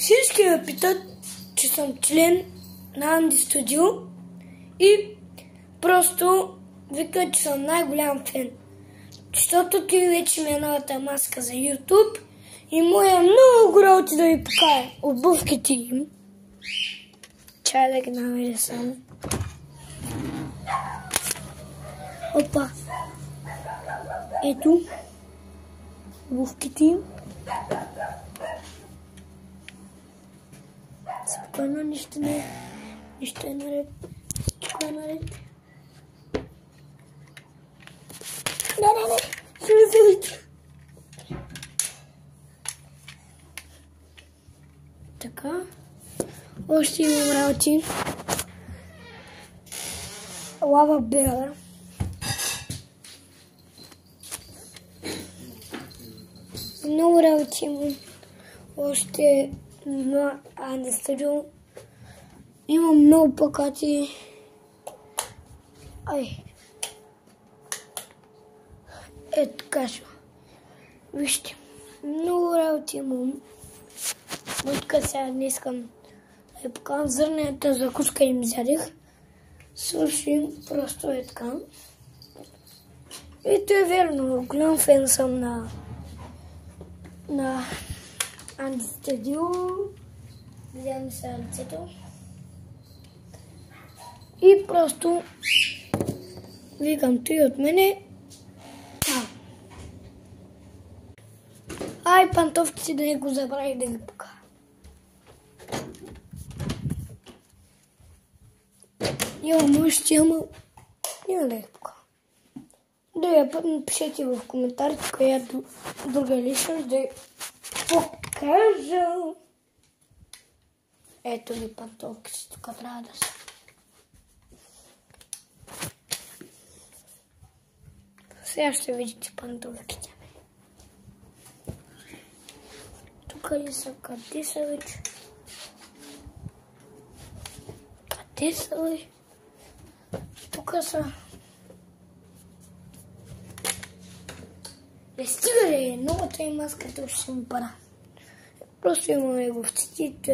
Всички ме питат, че съм член на Анди Студио и просто викат, че съм най-голям фен. Защото ти вече ми е новата маска за YouTube и моя много работи да ви покажа обувките им. Чай да ги намеря само. Опа! Ето обувките им. Спокойно, нищо не е наред. Всичко е наред. Не. Ще ме видите. Така. Още имам работи. Лава бела. Много работи имам. Още на Анди Студио. Имам много плакати. Ето така ще. Вижте. Много работи имам. Тук сега не искам да я покажам. Зърнената закуска им взядех. Свършим просто е така. И то е верно. Голям фен съм на Анди Студио. Видяваме сега лицето. И просто викам той от мене. Пантовките да не го забравих да ги покажа. Имам още, ама няма да ги покажа. Другия път напишете в коментарите, която друга личност да я покажа. Ето ги пантовките, тук трябва да са. Сега ще видите пантовките. Тук ли са? Къде са вече? Къде са вече? Тук са. Не стига ли? Новата и маската ще ми пара. Просто имаме овците.